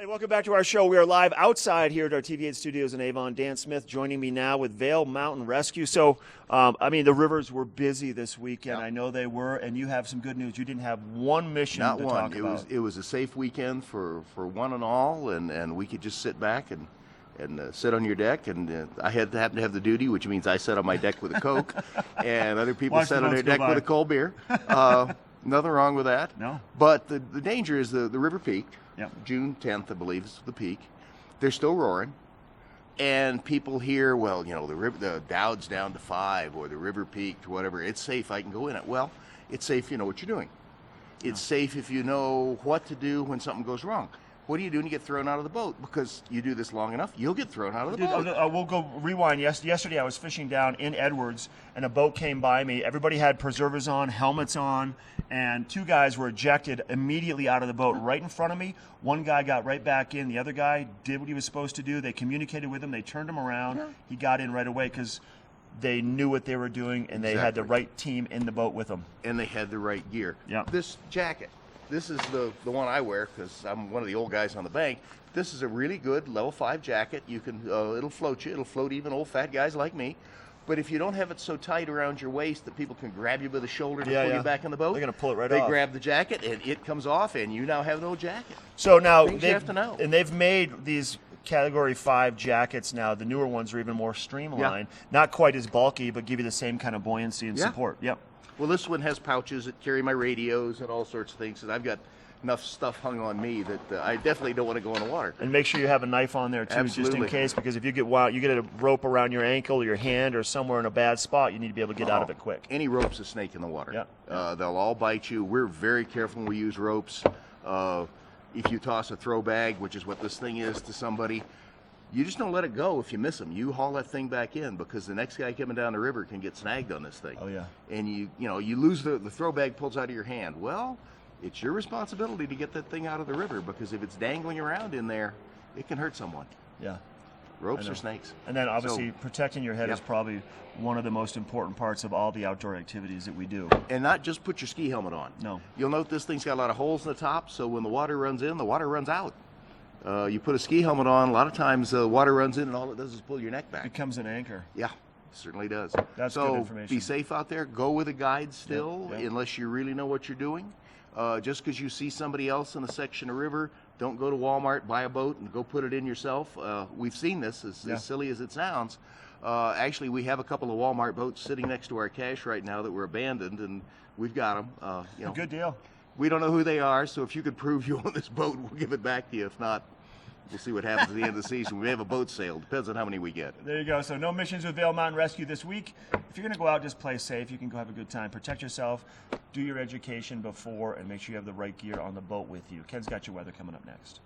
Hey, welcome back to our show. We are live outside here at our TV8 studios in Avon. Dan Smith joining me now with Vail Mountain Rescue. So, the rivers were busy this weekend. Yep. I know they were, and you have some good news. You didn't have one mission Not to one. talk about. It was a safe weekend for one and all, and we could just sit back and sit on your deck. And I happened to have the duty, which means I sat on my deck with a Coke, and other people Watch sat the on their boats go deck by. with a cold beer. Nothing wrong with that. No. But the danger is the river peaked. Yep. June 10th, I believe, is the peak. They're still roaring. And people hear, well, the Dowd's down to 5, or the river peaked, whatever. It's safe, I can go in it. Well, it's safe, you know what you're doing. It's safe if you know what to do when something goes wrong. What do you do when you get thrown out of the boat? Because you do this long enough, you'll get thrown out of the boat. We'll go rewind. Yesterday I was fishing down in Edwards, and a boat came by me. Everybody had preservers on, helmets on, and 2 guys were ejected immediately out of the boat right in front of me. One guy got right back in. The other guy did what he was supposed to do. They communicated with him. They turned him around. Yeah. He got in right away because they knew what they were doing, and they had the right team in the boat with them. And they had the right gear. Yeah. This jacket, this is the one I wear because I'm one of the old guys on the bank. This is a really good level 5 jacket. You can it'll float you. It'll float even old fat guys like me. But if you don't have it so tight around your waist that people can grab you by the shoulder to pull you back in the boat, they're going to pull it right they off. grab the jacket and it comes off, and you now have no jacket. So now Things you have to know. And they've made these Category 5 jackets now. The newer ones are even more streamlined. Not quite as bulky, but give you the same kind of buoyancy and support. Yep. Well, this one has pouches that carry my radios and all sorts of things, and I've got enough stuff hung on me that I definitely don't want to go in the water. And make sure you have a knife on there too, Absolutely. just in case, because if you get wild, you get a rope around your ankle or your hand or somewhere in a bad spot, you need to be able to get out of it quick. Any rope's a snake in the water. Yeah. They'll all bite you. We're very careful when we use ropes. If you toss a throw bag, which is what this thing is, to somebody, you just don't let it go if you miss them. You haul that thing back in, because the next guy coming down the river can get snagged on this thing. Oh, yeah. And you lose the throw bag, pulls out of your hand. Well, it's your responsibility to get that thing out of the river, because if it's dangling around in there, it can hurt someone. Yeah. Ropes are snakes. And then obviously So, protecting your head is probably one of the most important parts of all the outdoor activities that we do. and not just put your ski helmet on. No. You'll note this thing's got a lot of holes in the top, so when the water runs in, the water runs out. You put a ski helmet on, a lot of times the water runs in and all it does is pull your neck back. Becomes an anchor. Yeah, certainly does. That's so good information. be safe out there. Go with a guide still, Yep. unless you really know what you're doing. Just because you see somebody else in a section of river, don't go to Walmart, buy a boat, and go put it in yourself. We've seen this, as silly as it sounds. Actually, we have a couple of Walmart boats sitting next to our cache right now that were abandoned, and we've got them. Good deal. We don't know who they are, so if you could prove you own this boat, we'll give it back to you. If not, we'll see what happens at the end of the season. We have a boat sale. Depends on how many we get. There you go. So no missions with Vail Mountain Rescue this week. If you're going to go out, just play safe. You can go have a good time. Protect yourself. Do your education before, and make sure you have the right gear on the boat with you. Ken's got your weather coming up next.